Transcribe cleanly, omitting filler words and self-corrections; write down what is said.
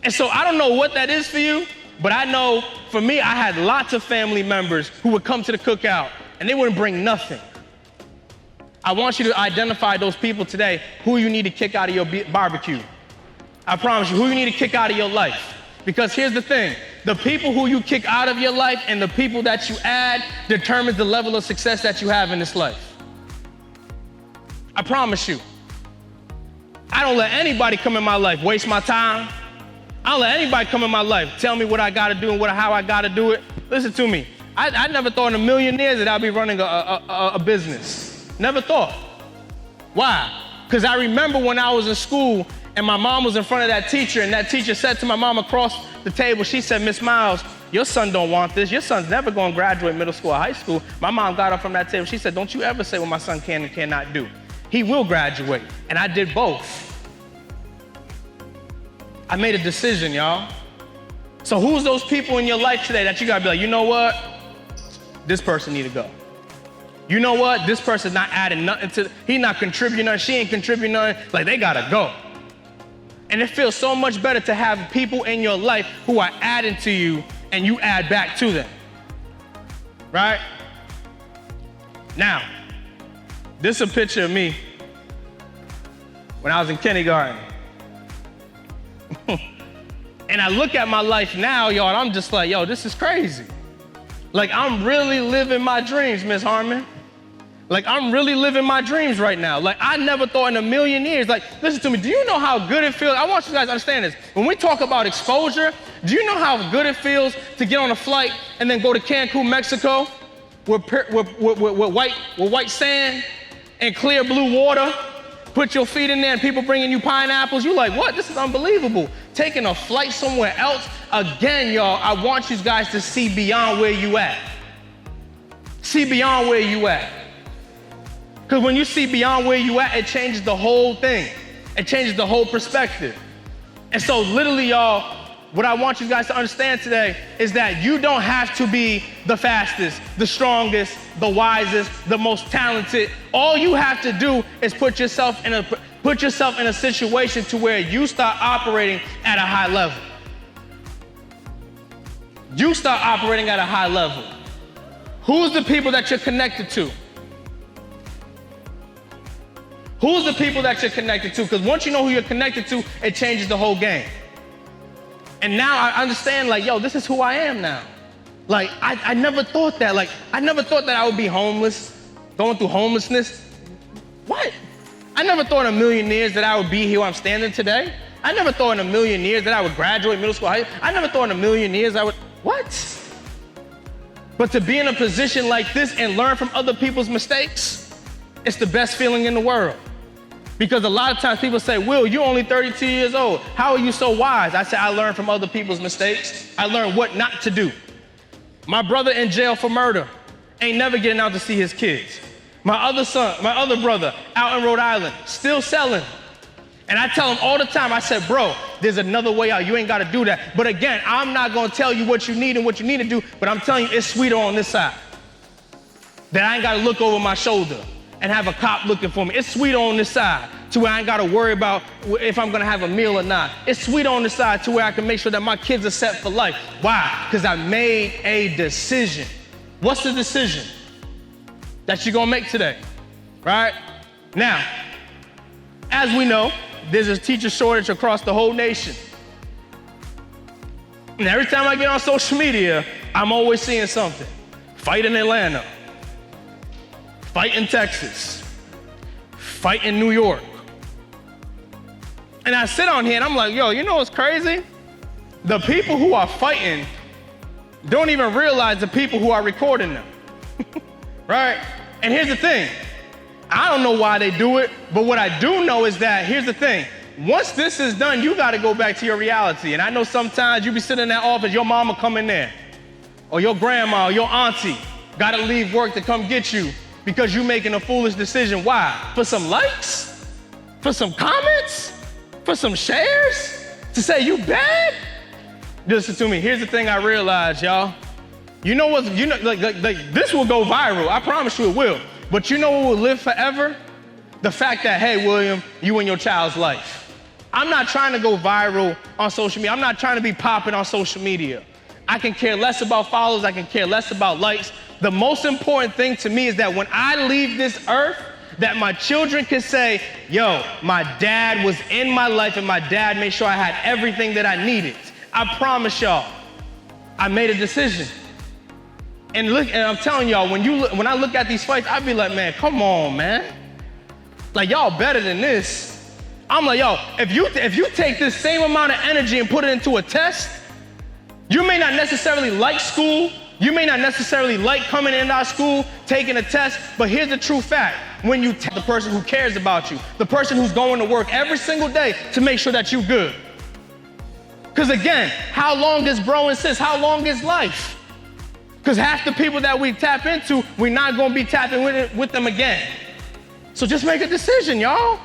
And so I don't know what that is for you, but I know for me, I had lots of family members who would come to the cookout and they wouldn't bring nothing. I want you to identify those people today who you need to kick out of your barbecue. I promise you, who you need to kick out of your life. Because here's the thing, the people who you kick out of your life and the people that you add determines the level of success that you have in this life. I promise you. I don't let anybody come in my life waste my time. I don't let anybody come in my life tell me what I gotta do and how I gotta do it. Listen to me, I never thought in a million years that I'd be running a business. Never thought. Why? Because I remember when I was in school and my mom was in front of that teacher and that teacher said to my mom across the table, she said, Miss Miles, your son don't want this. Your son's never gonna graduate middle school or high school. My mom got up from that table. She said, don't you ever say what my son can and cannot do. He will graduate. And I did both. I made a decision, y'all. So who's those people in your life today that you gotta be like, you know what? This person need to go. You know what? This person's not adding nothing to, he not contributing nothing, she ain't contributing nothing. Like, they gotta go. And it feels so much better to have people in your life who are adding to you and you add back to them, right? Now, this is a picture of me when I was in kindergarten. And I look at my life now, y'all, and I'm just like, yo, this is crazy. Like, I'm really living my dreams, Miss Harmon. Like, I'm really living my dreams right now. Like, I never thought in a million years, like, listen to me, do you know how good it feels? I want you guys to understand this. When we talk about exposure, do you know how good it feels to get on a flight and then go to Cancun, Mexico, with white sand and clear blue water, put your feet in there and people bringing you pineapples? You're like, what? This is unbelievable. Taking a flight somewhere else. Again, y'all, I want you guys to see beyond where you at. See beyond where you at. Because when you see beyond where you at, it changes the whole thing. It changes the whole perspective. And so literally, y'all, what I want you guys to understand today is that you don't have to be the fastest, the strongest, the wisest, the most talented. All you have to do is put yourself in a situation to where you start operating at a high level. You start operating at a high level. Who's the people that you're connected to? Who's the people that you're connected to? Because once you know who you're connected to, it changes the whole game. And now I understand, like, yo, this is who I am now. Like, I never thought that. Like, I never thought that I would be homeless, going through homelessness. What? I never thought in a million years that I would be here where I'm standing today. I never thought in a million years that I would graduate middle school, high. I never thought in a million years I would, what? But to be in a position like this and learn from other people's mistakes, it's the best feeling in the world. Because a lot of times people say, Will, you're only 32 years old. How are you so wise? I say, I learned from other people's mistakes. I learned what not to do. My brother in jail for murder ain't never getting out to see his kids. My other brother out in Rhode Island, still selling. And I tell him all the time, I said, bro, there's another way out. You ain't got to do that. But again, I'm not going to tell you what you need and what you need to do, but I'm telling you it's sweeter on this side. That I ain't got to look over my shoulder and have a cop looking for me. It's sweeter on this side to where I ain't got to worry about if I'm going to have a meal or not. It's sweeter on this side to where I can make sure that my kids are set for life. Why? Because I made a decision. What's the decision that you're going to make today? Right? Now, as we know, there's a teacher shortage across the whole nation. And every time I get on social media, I'm always seeing something. Fight in Atlanta. Fight in Texas. Fight in New York. And I sit on here and I'm like, yo, you know what's crazy? The people who are fighting don't even realize the people who are recording them. Right? And here's the thing. I don't know why they do it, but what I do know is that, here's the thing. Once this is done, you got to go back to your reality. And I know sometimes you be sitting in that office, your mama come in there, or your grandma, or your auntie got to leave work to come get you because you making a foolish decision. Why? For some likes? For some comments? For some shares? To say you bad? Listen to me. Here's the thing I realized, y'all. You know what? You know, like this will go viral. I promise you it will. But you know what will live forever? The fact that, hey, William, you in your child's life. I'm not trying to go viral on social media. I'm not trying to be popping on social media. I can care less about followers. I can care less about likes. The most important thing to me is that when I leave this earth, that my children can say, yo, my dad was in my life and my dad made sure I had everything that I needed. I promise y'all, I made a decision. And look, and I'm telling y'all, when I look at these fights, I be like, man, come on, man. Like, y'all better than this. I'm like, yo, if you take this same amount of energy and put it into a test, you may not necessarily like school. You may not necessarily like coming into our school, taking a test, but here's the true fact. When you tell the person who cares about you, the person who's going to work every single day to make sure that you're good. Because again, how long is bro and sis? How long is life? Because half the people that we tap into, we're not going to be tapping with them again. So just make a decision, y'all.